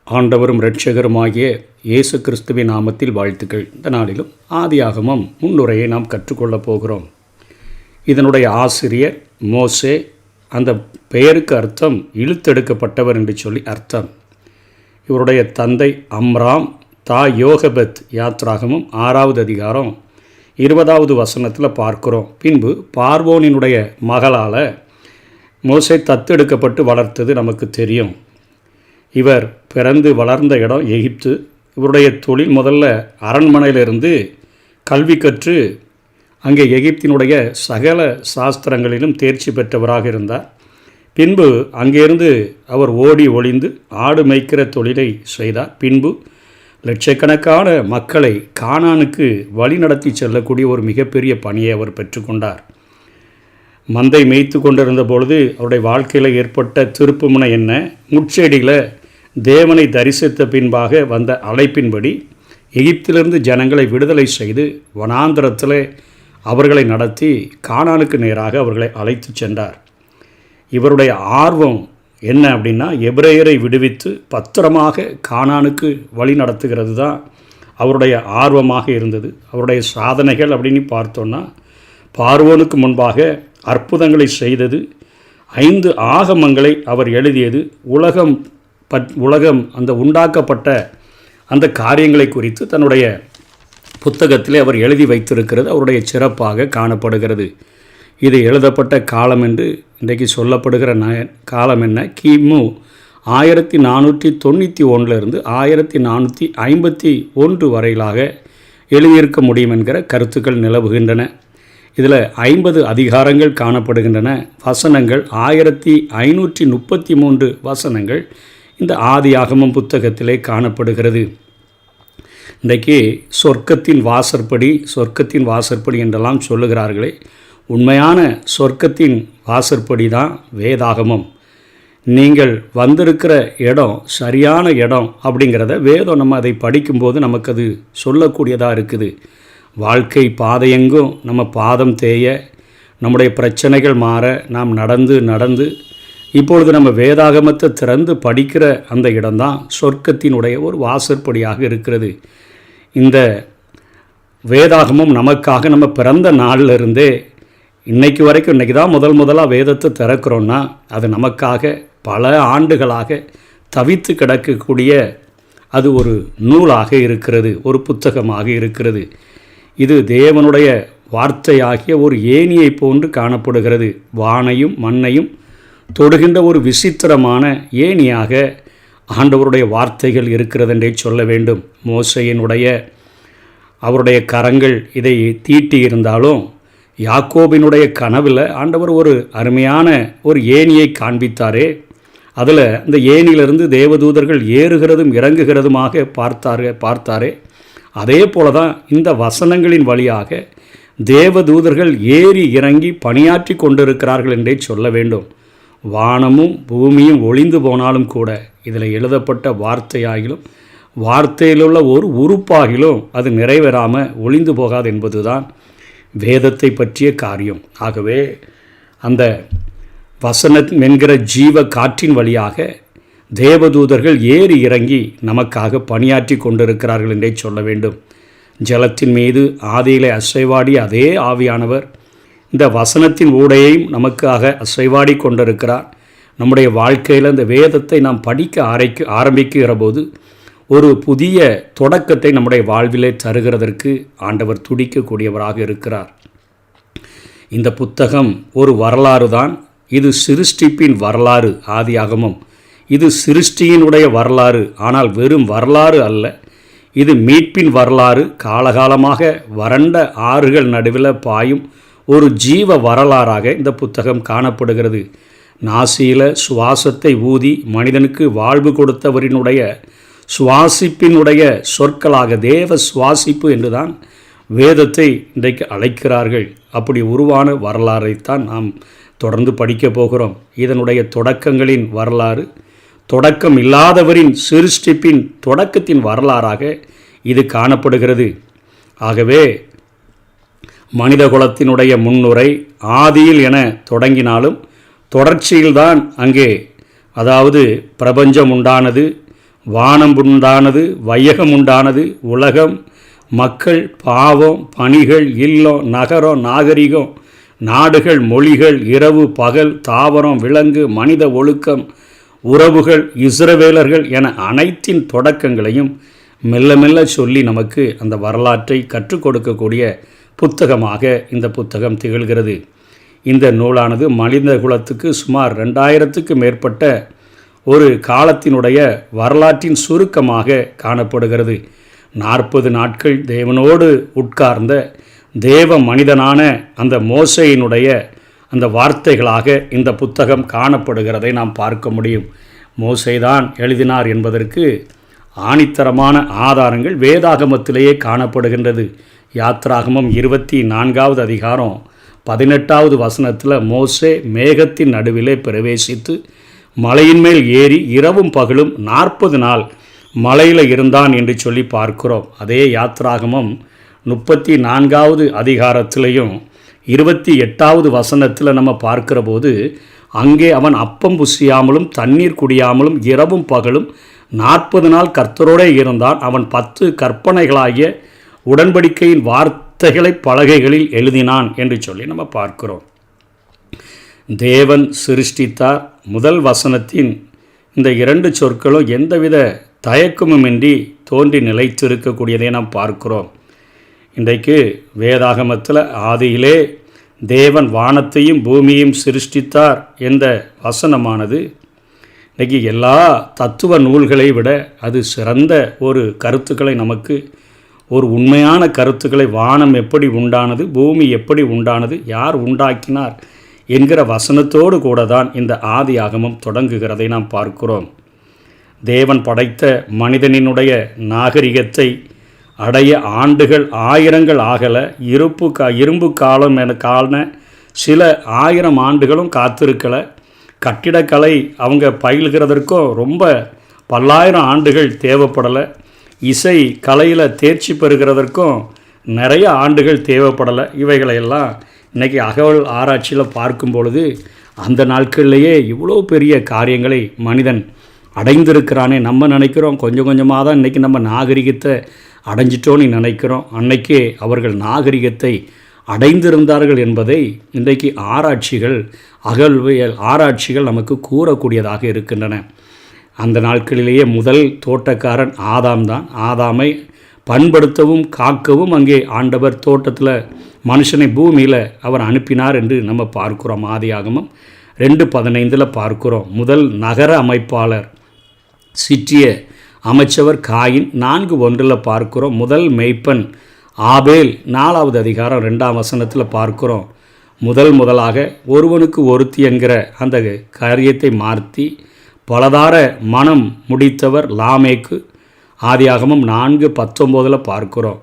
ஆண்டவரும் இரட்சகருமாகிய இயேசு கிறிஸ்துவின் நாமத்தில் வாழ்த்துக்கள். இந்த நாளிலும் ஆதியாகமம் முன்னுரையை நாம் கற்றுக்கொள்ளப் போகிறோம். இதனுடைய ஆசிரியர் மோசே. அந்த பெயருக்கு அர்த்தம் இழுத்தெடுக்கப்பட்டவர் என்று சொல்லி அர்த்தம். இவருடைய தந்தை அம்ராம், தாய் யோகபத். யாத்ராகமும் 6வது அதிகாரம் 20வது வசனத்தில் பார்க்கிறோம். பின்பு பார்வோனினுடைய மகளால் மோசே தத்தெடுக்கப்பட்டு வளர்த்தது நமக்கு தெரியும். இவர் பிறந்து வளர்ந்த இடம் எகிப்து. இவருடைய தொழில் முதல்ல அரண்மனையிலிருந்து கல்வி கற்று அங்கே எகிப்தினுடைய சகல சாஸ்திரங்களிலும் தேர்ச்சி பெற்றவராக இருந்தார். பின்பு அங்கேருந்து அவர் ஓடி ஒளிந்து ஆடு மேய்க்கிற தொழிலை செய்தார். பின்பு லட்சக்கணக்கான மக்களை கானானுக்கு வழி நடத்தி செல்லக்கூடிய ஒரு மிகப்பெரிய பணியை அவர் பெற்றுக்கொண்டார். மந்தை மேய்த்து கொண்டிருந்த பொழுது அவருடைய வாழ்க்கையில் ஏற்பட்ட திருப்புமுனை என்ன? முட்செடியில் தேவனை தரிசித்த பின்பாக வந்த அழைப்பின்படி எகிப்திலிருந்து ஜனங்களை விடுதலை செய்து வனாந்திரத்தில் அவர்களை நடத்தி கானானுக்கு நேராக அவர்களை அழைத்து சென்றார். இவருடைய ஆர்வம் என்ன அப்படின்னா, எபிரேயரை விடுவித்து பத்திரமாக கானானுக்கு வழி நடத்துகிறது தான் அவருடைய ஆர்வமாக இருந்தது. அவருடைய சாதனைகள் அப்படின்னு பார்த்தோன்னா, பார்வோனுக்கு முன்பாக அற்புதங்களை செய்தது, 5 ஆகமங்களை அவர் எழுதியது, உலகம் அந்த உண்டாக்கப்பட்ட அந்த காரியங்களை குறித்து தன்னுடைய புத்தகத்திலே அவர் எழுதி வைத்திருக்கிறது அவருடைய சிறப்பாக காணப்படுகிறது. இது எழுதப்பட்ட காலம் என்று இன்றைக்கு சொல்லப்படுகிற காலம் என்ன? கிமு 1491 1451 வரையிலாக எழுதியிருக்க முடியும் என்கிற கருத்துக்கள் நிலவுகின்றன. இதில் 50 அதிகாரங்கள் காணப்படுகின்றன. வசனங்கள் 1533 வசனங்கள் இந்த ஆதியாகமம் புத்தகத்திலே காணப்படுகிறது. இன்றைக்கு சொர்க்கத்தின் வாசற்படி என்றெல்லாம் சொல்லுகிறார்களே, உண்மையான சொர்க்கத்தின் வாசற்படி தான் வேதாகமம். நீங்கள் வந்திருக்கிற இடம் சரியான இடம் அப்படிங்கிறத வேதம் நம்ம அதை படிக்கும்போது நமக்கு அது சொல்லக்கூடியதாக இருக்குது. வாழ்க்கை பாதையெங்கும் நம்ம பாதம் தேய, நம்முடைய பிரச்சனைகள் மாற நாம் நடந்து இப்பொழுது நம்ம வேதாகமத்தை திறந்து படிக்கிற அந்த இடம்தான் சொர்க்கத்தினுடைய ஒரு வாசற்படியாக இருக்கிறது. இந்த வேதாகமம் நமக்காக நம்ம பிறந்த நாளிலிருந்தே இன்றைக்கு வரைக்கும், இன்றைக்கி தான் முதலாக வேதத்தை திறக்கிறோன்னா அது நமக்காக பல ஆண்டுகளாக தவித்து கிடக்கக்கூடிய அது ஒரு நூலாக இருக்கிறது, ஒரு புத்தகமாக இருக்கிறது. இது தேவனுடைய வார்த்தையாகிய ஒரு ஏணியை போன்று காணப்படுகிறது. வானையும் மண்ணையும் தொடுகின்ற ஒரு விசித்திரமான ஏணியாக ஆண்டவருடைய வார்த்தைகள் இருக்கிறதென்றே சொல்ல வேண்டும். மோசையினுடைய அவருடைய கரங்கள் இதை தீட்டி இருந்தாலும் யாக்கோபினுடைய கனவில் ஆண்டவர் ஒரு அருமையான ஒரு ஏணியை காண்பித்தாரே. அதில் அந்த ஏணியிலிருந்து தேவதூதர்கள் ஏறுகிறதும் இறங்குகிறதுமாக பார்த்தாரே. அதே போல தான் இந்த வசனங்களின் வழியாக தேவதூதர்கள் ஏறி இறங்கி பணியாற்றி கொண்டிருக்கிறார்கள் என்றே சொல்ல வேண்டும். வானமும் பூமியும் ஒளிந்து போனாலும் கூட இதில் எழுதப்பட்ட வார்த்தையாகிலும் வார்த்தையிலுள்ள ஒரு உறுப்பாகிலும் அது நிறைவேறாமல் ஒளிந்து போகாது என்பதுதான் வேதத்தை பற்றிய காரியம். ஆகவே அந்த வசனம் என்கிற ஜீவ காற்றின் வழியாக தேவதூதர்கள் ஏறி இறங்கி நமக்காக பணியாற்றி கொண்டிருக்கிறார்கள் என்றே சொல்ல வேண்டும். ஜலத்தின் மீது ஆதியிலே அசைவாடி அதே ஆவியானவர் இந்த வசனத்தின் ஊடையையும் நமக்காக அசைவாடி கொண்டிருக்கிறார். நம்முடைய வாழ்க்கையில் இந்த வேதத்தை நாம் படிக்க ஆரம்பிக்கிற போது ஒரு புதிய தொடக்கத்தை நம்முடைய வாழ்விலே தருகிறதற்கு ஆண்டவர் துடிக்கக்கூடியவராக இருக்கிறார். இந்த புத்தகம் ஒரு வரலாறு தான். இது சிருஷ்டிப்பின் வரலாறு. ஆதியாகமம் இது சிருஷ்டியினுடைய வரலாறு. ஆனால் வெறும் வரலாறு அல்ல, இது மீட்பின் வரலாறு. காலகாலமாக வறண்ட ஆறுகள் நடுவில் பாயும் ஒரு ஜீவ வரலாறாக இந்த புத்தகம் காணப்படுகிறது. நாசியில் சுவாசத்தை ஊதி மனிதனுக்கு வாழ்வு கொடுத்தவரினுடைய சுவாசிப்பினுடைய சொற்களாக தேவ சுவாசிப்பு என்றுதான் வேதத்தை இன்றைக்கு அழைக்கிறார்கள். அப்படி உருவான வரலாறைத்தான் நாம் தொடர்ந்து படிக்கப் போகிறோம். இதனுடைய தொடக்கங்களின் வரலாறு, தொடக்கம் இல்லாதவரின் சிருஷ்டிப்பின் தொடக்கத்தின் வரலாறாக இது காணப்படுகிறது. ஆகவே மனித குலத்தினுடைய முன்னுரை ஆதியில் என தொடங்கினாலும் தொடர்ச்சியில்தான் அங்கே, அதாவது பிரபஞ்சம் உண்டானது, வானம் உண்டானது, வையகம் உண்டானது, உலகம், மக்கள், பாவம், பணிகள், இல்லம், நகரம், நாகரிகம், நாடுகள், மொழிகள், இரவு, பகல், தாவரம், விலங்கு, மனித ஒழுக்கம், உறவுகள், இஸ்ரவேலர்கள் என அனைத்தின் தொடக்கங்களையும் மெல்ல மெல்ல சொல்லி நமக்கு அந்த வரலாற்றை கற்றுக் கொடுக்கக்கூடிய புத்தகமாக இந்த புத்தகம் திகழ்கிறது. இந்த நூலானது மனித குலத்துக்கு சுமார் 2000க்கு மேற்பட்ட ஒரு காலத்தினுடைய வரலாற்றின் சுருக்கமாக காணப்படுகிறது. 40 நாட்கள் தேவனோடு உட்கார்ந்த தேவ மனிதனான அந்த மோசேயினுடைய அந்த வார்த்தைகளாக இந்த புத்தகம் காணப்படுகிறதை நாம் பார்க்க முடியும். மோசேதான் எழுதினார் என்பதற்கு ஆணித்தரமான ஆதாரங்கள் வேதாகமத்திலேயே காணப்படுகின்றது. யாத்ராகமம் 24வது அதிகாரம் 18வது வசனத்தில் மோசே மேகத்தின் நடுவிலே பிரவேசித்து மலையின் மேல் ஏறி இரவும் பகலும் 40 நாள் மலையில் இருந்தான் என்று சொல்லி பார்க்கிறோம். அதே யாத்ராகமம் 34வது அதிகாரத்திலையும் 28வது வசனத்தில் நம்ம பார்க்கிற போது அங்கே அவன் அப்பம் புசியாமலும் தண்ணீர் குடியாமலும் இரவும் பகலும் 40 நாள் கர்த்தரோடே இருந்தான். அவன் 10 கற்பனைகளாகிய உடன்படிக்கையின் வார்த்தைகளை பலகைகளில் எழுதினான் என்று சொல்லி நம்ம பார்க்கிறோம். தேவன் சிருஷ்டித்தார். முதல் வசனத்தின் இந்த 2 சொற்களும் எந்தவித தயக்கமுமின்றி தோன்றி நிலைத்திருக்கக்கூடியதை நாம் பார்க்கிறோம். இன்றைக்கு வேதாகமத்தில் ஆதியிலே தேவன் வானத்தையும் பூமியையும் சிருஷ்டித்தார் என்ற வசனமானது இன்றைக்கி எல்லா தத்துவ நூல்களை விட அது சிறந்த ஒரு கருத்துக்களை நமக்கு, ஒரு உண்மையான கருத்துக்களை, வானம் எப்படி உண்டானது, பூமி எப்படி உண்டானது, யார் உண்டாக்கினார் என்கிற வசனத்தோடு கூட தான் இந்த ஆதியாகமம் தொடங்குகிறதை நாம் பார்க்கிறோம். தேவன் படைத்த மனிதனினுடைய நாகரிகத்தை அடைய ஆண்டுகள் 1000 ஆகலை. இரும்பு காலம் என காண சில 1000 ஆண்டுகளும் காத்திருக்கலை. கட்டிடக்கலை அவங்க பயில்கிறதற்கும் ரொம்ப பல்லாயிரம் ஆண்டுகள் தேவைப்படலை. இசை கலையில் தேர்ச்சி பெறுகிறதற்கும் நிறைய ஆண்டுகள் தேவைப்படலை. இவைகளையெல்லாம் இன்றைக்கி அகவல் ஆராய்ச்சியில் பார்க்கும் பொழுது அந்த நாட்கள்லேயே இவ்வளோ பெரிய காரியங்களை மனிதன் அடைந்திருக்கிறானே. நம்ம நினைக்கிறோம் கொஞ்சம் கொஞ்சமாக தான் இன்றைக்கி நம்ம நாகரிகத்தை அடைஞ்சிட்டோன்னு நினைக்கிறோம். அன்னைக்கே அவர்கள் நாகரிகத்தை அடைந்திருந்தார்கள் என்பதை இன்றைக்கு ஆராய்ச்சிகள், அகழ்வியல் ஆராய்ச்சிகள் நமக்கு கூறக்கூடியதாக இருக்கின்றன. அந்த நாட்களிலேயே முதல் தோட்டக்காரன் ஆதாம் தான். ஆதாமை பண்படுத்தவும் காக்கவும் அங்கே ஆண்டவர் தோட்டத்தில் மனுஷனை பூமியில் அவர் அனுப்பினார் என்று நம்ம பார்க்கிறோம். ஆதியாகமம் 2:15 பார்க்கிறோம். முதல் நகர அமைப்பாளர் சிற்றிய அமைச்சவர் காயின் 4:1 பார்க்கிறோம். முதல் மெய்ப்பன் ஆபேல் 4வது அதிகாரம் 2ஆம் வசனத்தில் பார்க்கிறோம். முதலாக ஒருவனுக்கு ஒருத்தி என்கிற அந்த காரியத்தை மாற்றி பலதார மனம் முடித்தவர் லாமேக்கு. ஆதியாகமம் 4:19 பார்க்கிறோம்.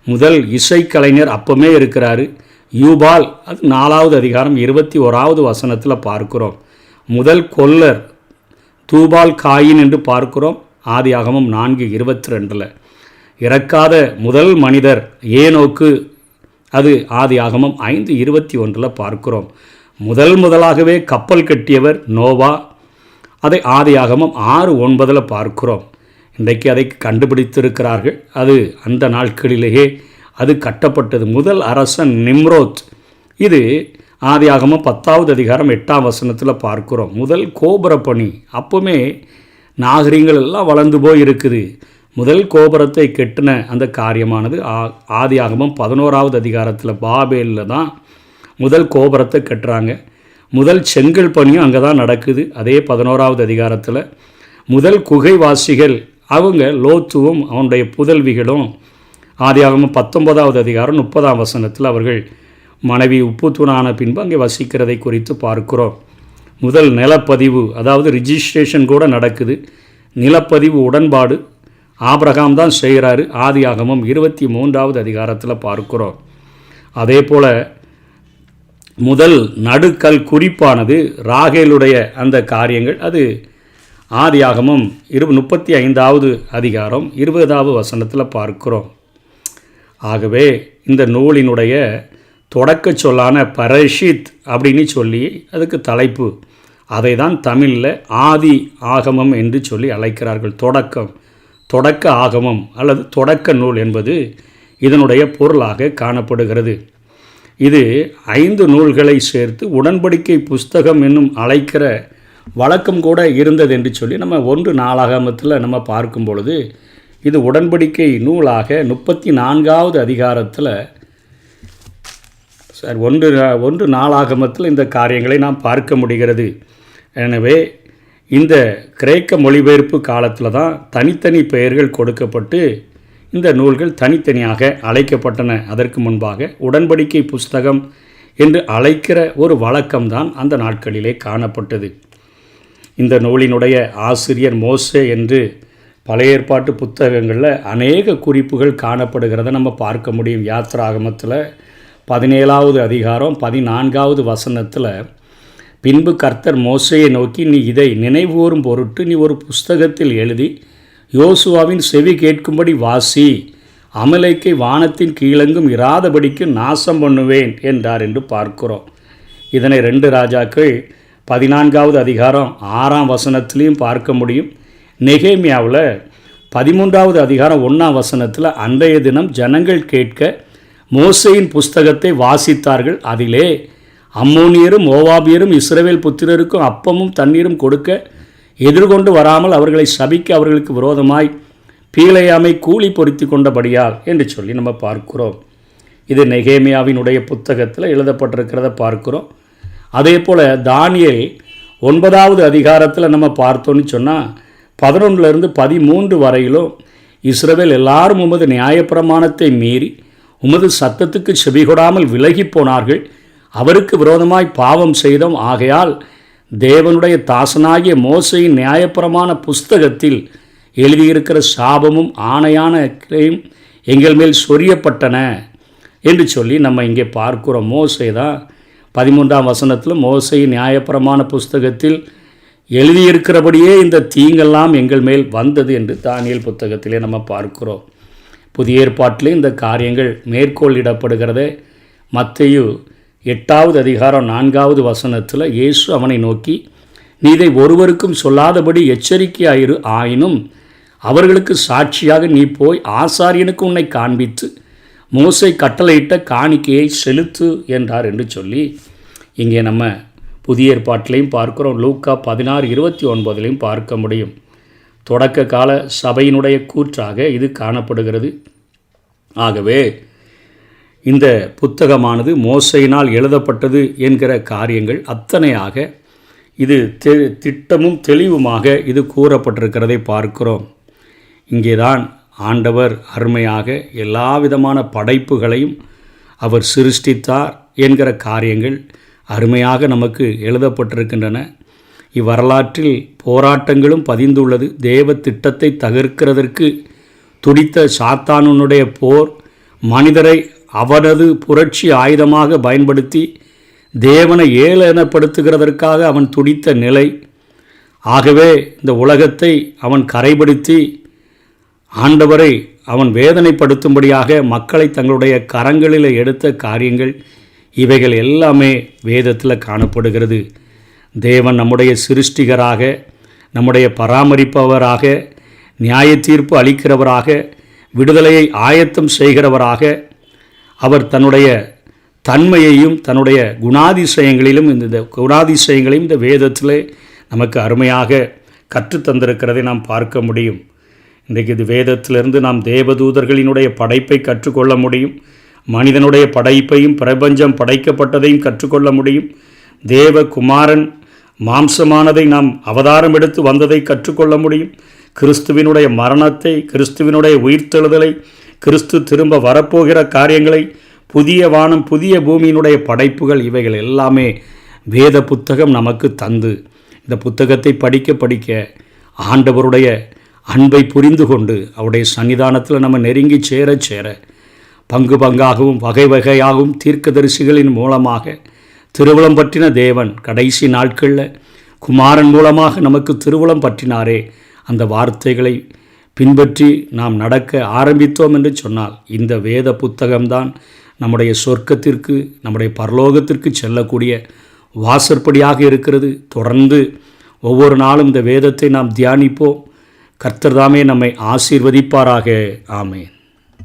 முதல் இசைக்கலைஞர் அப்பமே இருக்கிறாரு, யூபால். அது 4வது அதிகாரம் 21வது வசனத்தில் பார்க்கிறோம். முதல் கொல்லர் தூபால் காயின் என்று பார்க்கிறோம். ஆதியாகமம் 4:22 இறக்காத முதல் மனிதர் ஏனோக்கு. அது ஆதியாகமம் 5:21 பார்க்கிறோம். முதலாகவே கப்பல் கட்டியவர் நோவா. அதை ஆதியாகமம் 6:9 பார்க்கிறோம். இன்றைக்கு அதை கண்டுபிடித்திருக்கிறார்கள். அது அந்த நாட்களிலேயே அது கட்டப்பட்டது. முதல் அரசன் நிம்ரோத். இது ஆதியாகமம் 10வது அதிகாரம் 8ஆம் வசனத்தில் பார்க்கிறோம். முதல் கோபுர பணி. அப்போவுமே நாகரிகங்கள் எல்லாம் வளர்ந்து போய் இருக்குது. முதல் கோபுரத்தை கெட்டின அந்த காரியமானது ஆதியாகமம் 11வது அதிகாரத்தில் பாபேலில் தான் முதல் கோபுரத்தை கட்டுறாங்க. முதல் செங்கல் பணியும் அங்கே தான் நடக்குது. அதே 11வது அதிகாரத்தில் முதல் குகைவாசிகள் அவங்க லோத்துவும் அவனுடைய புதல்விகளும் ஆதியாகமம் 19வது அதிகாரம் 30ஆம் வசனத்தில் அவர்கள் மனைவி உப்பு தூணான பின்பு அங்கே வசிக்கிறதை குறித்து பார்க்கிறோம். முதல் நிலப்பதிவு, அதாவது ரிஜிஸ்ட்ரேஷன் கூட நடக்குது. நிலப்பதிவு உடன்பாடு ஆபிரகாம் தான் செய்கிறாரு. ஆதியாகமம் 23வது அதிகாரத்தில் பார்க்கிறோம். அதே போல் முதல் நடுக்கல் குறிப்பானது ராகேலுடைய அந்த காரியங்கள் அது ஆதியாகமம் 35வது அதிகாரம் 20வது வசனத்தில் பார்க்கிறோம். ஆகவே இந்த நூலினுடைய தொடக்க சொல்லான பரஷித் அப்படின்னு சொல்லி அதுக்கு தலைப்பு அதை தான் தமிழில் ஆதி ஆகமம் என்று சொல்லி அழைக்கிறார்கள். தொடக்க ஆகமம் அல்லது தொடக்க நூல் என்பது இதனுடைய பொருளாக காணப்படுகிறது. இது 5 நூல்களை சேர்த்து உடன்படிக்கை புஸ்தகம் என்னும் அழைக்கிற வழக்கம் கூட இருந்தது என்று சொல்லி நம்ம 1 நாளாகமத்தில் நம்ம பார்க்கும் பொழுது இது உடன்படிக்கை நூலாக 34வது அதிகாரத்தில் 1 நாளாகமத்தில் இந்த காரியங்களை நாம் பார்க்க முடிகிறது. எனவே இந்த கிரேக்க மொழிபெயர்ப்பு காலத்தில் தான் தனித்தனி பெயர்கள் கொடுக்கப்பட்டு இந்த நூல்கள் தனித்தனியாக அழைக்கப்பட்டன. அதற்கு முன்பாக உடன்படிக்கை புஸ்தகம் என்று அழைக்கிற ஒரு வழக்கம்தான் அந்த நாட்களிலே காணப்பட்டது. இந்த நூலினுடைய ஆசிரியர் மோசே என்று பழைய ஏற்பாட்டு புத்தகங்களில் அநேக குறிப்புகள் காணப்படுகிறத நம்ம பார்க்க முடியும். யாத்திராகமத்தில் 17வது அதிகாரம் 14வது வசனத்தில், பின்பு கர்த்தர் மோசேயை நோக்கி, நீ இதை நினைவுகூரும் பொருட்டு நீ ஒரு புஸ்தகத்தில் எழுதி யோசுவாவின் செவி கேட்கும்படி வாசி, அமலேக்கை வானத்தின் கீழெங்கும் இராதபடிக்கு நாசம் பண்ணுவேன் என்றார் என்று பார்க்கிறோம். இதனை 2 ராஜாக்கள் 14வது அதிகாரம் 6ஆம் வசனத்திலையும் பார்க்க முடியும். நெகேமியாவில் 13வது அதிகாரம் 1ஆம் வசனத்தில், அன்றைய தினம் ஜனங்கள் கேட்க மோசேயின் புஸ்தகத்தை வாசித்தார்கள். அதிலே அம்மோனியரும் மோவாபியரும் இஸ்ரவேல் புத்திரருக்கும் அப்பமும் தண்ணீரும் கொடுக்க எதிர்கொண்டு வராமல் அவர்களை சபிக்க அவர்களுக்கு விரோதமாய் பீலையாமை கூலி பொருத்தி கொண்டபடியால் என்று சொல்லி நம்ம பார்க்கிறோம். இது நெகேமியாவினுடைய புத்தகத்தில் எழுதப்பட்டிருக்கிறத பார்க்கிறோம். அதே போல் தானியேல் 9வது அதிகாரத்தில் நம்ம பார்த்தோன்னு சொன்னால் 11லிருந்து 13 வரையிலும் இஸ்ரவேல் எல்லாரும் உமது நியாயப்பிரமாணத்தை மீறி உமது சத்தத்துக்கு செவிகொடாமல் விலகி போனார்கள், அவருக்கு விரோதமாய் பாவம் செய்தோம், ஆகையால் தேவனுடைய தாசனாகிய மோசேயின் நியாயப்பிரமாண புஸ்தகத்தில் எழுதியிருக்கிற சாபமும் ஆணையான கிளையும் எங்கள் மேல் சொரியப்பட்டன என்று சொல்லி நம்ம இங்கே பார்க்கிறோம். மோசே தான் 13ஆம் வசனத்தில் மோசேயின் நியாயப்பிரமாண புஸ்தகத்தில் எழுதியிருக்கிறபடியே இந்த தீங்கெல்லாம் எங்கள் மேல் வந்தது என்று தானியேல் புத்தகத்திலே நம்ம பார்க்கிறோம். புதிய ஏற்பாட்டிலே இந்த காரியங்கள் மேற்கோளிடப்படுகிறதே. மத்தேயு 8வது அதிகாரம் 4வது வசனத்தில் இயேசு அவனை நோக்கி, நீ இதை ஒருவருக்கும் சொல்லாதபடி எச்சரிக்கையாயிரு, ஆயினும் அவர்களுக்கு சாட்சியாக நீ போய் ஆசாரியனுக்கு உன்னை காண்பித்து மோசே கட்டளையிட்ட காணிக்கையை செலுத்து என்றார் என்று சொல்லி இங்கே நம்ம புதிய ஏற்பாட்டிலையும் பார்க்கிறோம். லூக்கா 16:29 பார்க்க முடியும். தொடக்க கால சபையினுடைய கூற்றாக இது காணப்படுகிறது. ஆகவே இந்த புத்தகமானது மோசையினால் எழுதப்பட்டது என்கிற காரியங்கள் அத்தனையாக இது திட்டமும் தெளிவுமாக இது கூறப்பட்டிருக்கிறதை பார்க்கிறோம். இங்கேதான் ஆண்டவர் அருமையாக எல்லா விதமான படைப்புகளையும் அவர் சிருஷ்டித்தார் என்கிற காரியங்கள் அருமையாக நமக்கு எழுதப்பட்டிருக்கின்றன. இவ்வரலாற்றில் போராட்டங்களும் பதிந்துள்ளது. தேவ திட்டத்தை தகர்க்கிறதற்கு துடித்த சாத்தானுடைய போர் மனிதரை அவனது புரட்சி ஆயுதமாக பயன்படுத்தி தேவனை ஏளனப்படுத்துகிறதற்காக அவன் துடித்த நிலை. ஆகவே இந்த உலகத்தை அவன் கரைப்படுத்தி ஆண்டவரை அவன் வேதனைப்படுத்தும்படியாக மக்களை தங்களுடைய கரங்களில் எடுத்த காரியங்கள் இவைகள் எல்லாமே வேதத்தில் காணப்படுகிறது. தேவன் நம்முடைய சிருஷ்டிகராக, நம்முடைய பராமரிப்பவராக, நியாய தீர்ப்பு அளிக்கிறவராக, விடுதலையை ஆயத்தம் செய்கிறவராக, அவர் தன்னுடைய தன்மையையும் தன்னுடைய குணாதிசயங்களையும் இந்த வேதத்தில் நமக்கு அருமையாக கற்றுத்தந்திருக்கிறதை நாம் பார்க்க முடியும். இன்றைக்கு இது வேதத்திலிருந்து நாம் தேவதூதர்களினுடைய படைப்பை கற்றுக்கொள்ள முடியும். மனிதனுடைய படைப்பையும் பிரபஞ்சம் படைக்கப்பட்டதையும் கற்றுக்கொள்ள முடியும். தேவகுமாரன் மாம்சமானதை நாம் அவதாரம் எடுத்து வந்ததை கற்றுக்கொள்ள முடியும். கிறிஸ்துவினுடைய மரணத்தை, கிறிஸ்துவினுடைய உயிர்த்தெழுதலை, கிறிஸ்து திரும்ப வரப்போகிற காரியங்களை, புதிய வானம் புதிய பூமியினுடைய படைப்புகள், இவைகள் எல்லாமே வேத புத்தகம் நமக்கு தந்து இந்த புத்தகத்தை படிக்க படிக்க ஆண்டவருடைய அன்பை புரிந்து கொண்டு அவருடைய சன்னிதானத்தில் நம்ம நெருங்கி சேர சேர பங்கு பங்காகவும் வகை வகையாகவும் தீர்க்கதரிசிகளின் மூலமாக திருவுளம் பற்றின தேவன் கடைசி நாட்களில் குமாரன் மூலமாக நமக்கு திருவுளம் பற்றினாரே, அந்த வார்த்தைகளை பின்பற்றி நாம் நடக்க ஆரம்பித்தோம் என்று சொன்னால் இந்த வேத புத்தகம்தான் நம்முடைய சொர்க்கத்திற்கு, நம்முடைய பரலோகத்திற்கு செல்லக்கூடிய வாசற்படியாக இருக்கிறது. தொடர்ந்து ஒவ்வொரு நாளும் இந்த வேதத்தை நாம் தியானிப்போம். கர்த்தர் தாமே நம்மை ஆசீர்வதிப்பாராக. ஆமென்.